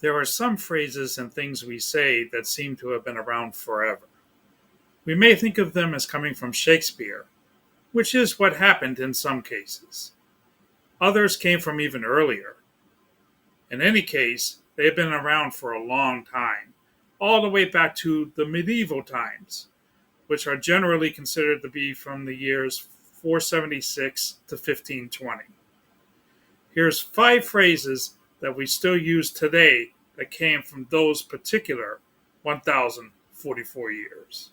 There are some phrases and things we say that seem to have been around forever. We may think of them as coming from Shakespeare, which is what happened in some cases. Others came from even earlier. In any case, they have been around for a long time, all the way back to the medieval times, which are generally considered to be from the years 476 to 1520. Here's 5 phrases that we still use today that came from those particular 1044 years.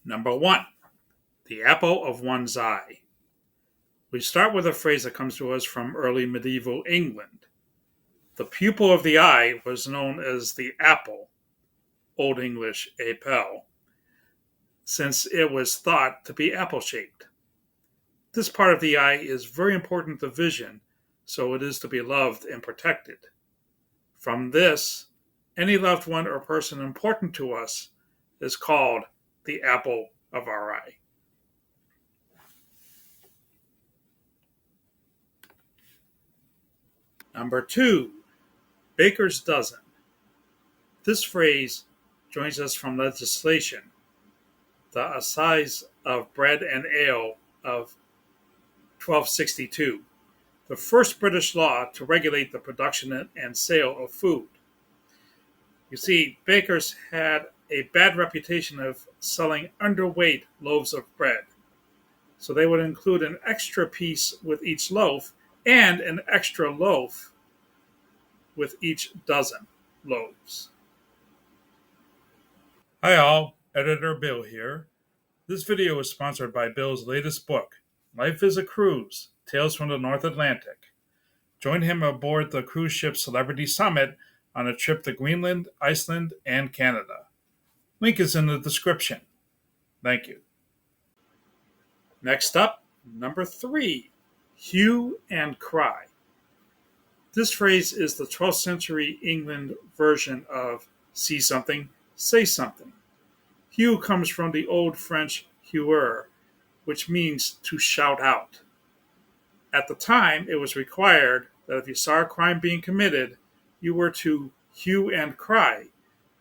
Number 1, the apple of one's eye. We start with a phrase that comes to us from early medieval England. The pupil of the eye was known as the apple, Old English apel, since it was thought to be apple-shaped. This part of the eye is very important to vision, so it is to be loved and protected. From this, any loved one or person important to us is called the apple of our eye. Number 2, baker's dozen. This phrase joins us from legislation, the Assize of Bread and Ale of 1262, the first British law to regulate the production and sale of food. You see, bakers had a bad reputation of selling underweight loaves of bread, so they would include an extra piece with each loaf and an extra loaf with each dozen loaves. Hi all, Editor Bill here. This video is sponsored by Bill's latest book, Life is a Cruise, Tales from the North Atlantic. Join him aboard the cruise ship Celebrity Summit on a trip to Greenland, Iceland, and Canada. Link is in the description. Thank you. Next up, number 3, Hue and Cry. This phrase is the 12th century England version of see something, say something. Hue comes from the Old French huer, which means to shout out. At the time, it was required that if you saw a crime being committed, you were to hue and cry.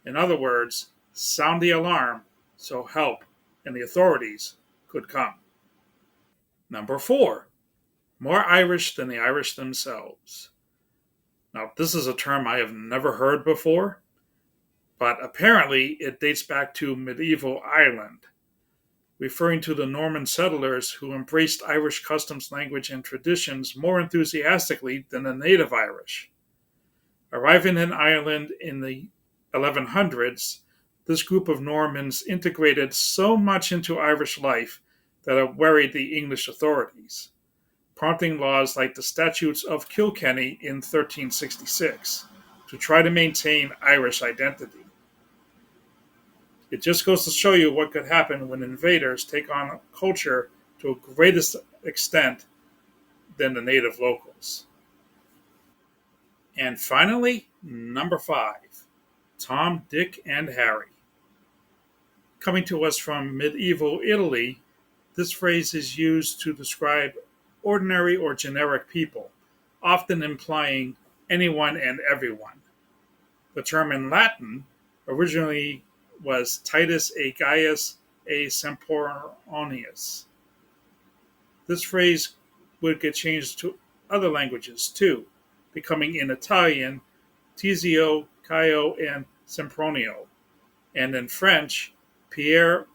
In other words, sound the alarm so help and the authorities could come. Number 4, more Irish than the Irish themselves. Now, this is a term I have never heard before, but apparently it dates back to medieval Ireland, referring to the Norman settlers who embraced Irish customs, language, and traditions more enthusiastically than the native Irish. Arriving in Ireland in the 1100s, this group of Normans integrated so much into Irish life that it worried the English authorities, prompting laws like the Statutes of Kilkenny in 1366 to try to maintain Irish identity. It just goes to show you what could happen when invaders take on a culture to a greater extent than the native locals. And finally, number 5, Tom, Dick, and Harry. Coming to us from medieval Italy, this phrase is used to describe ordinary or generic people, often implying anyone and everyone. The term in Latin originally was Titus a Gaius a Sempronius. This phrase would get changed to other languages too, becoming in Italian Tizio, Caio, and Sempronio, and in French Pierre,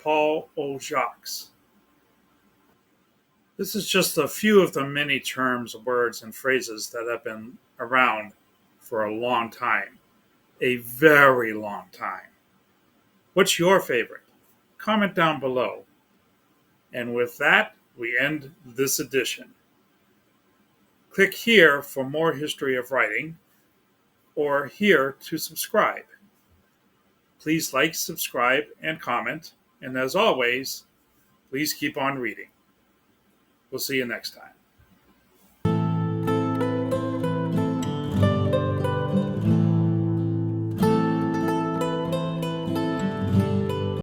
Paul, ou Jacques. This is just a few of the many terms, words, and phrases that have been around for a long time. A very long time. What's your favorite? Comment down below. And with that, we end this edition. Click here for more history of writing, or here to subscribe. Please like, subscribe, and comment. And as always, please keep on reading. We'll see you next time.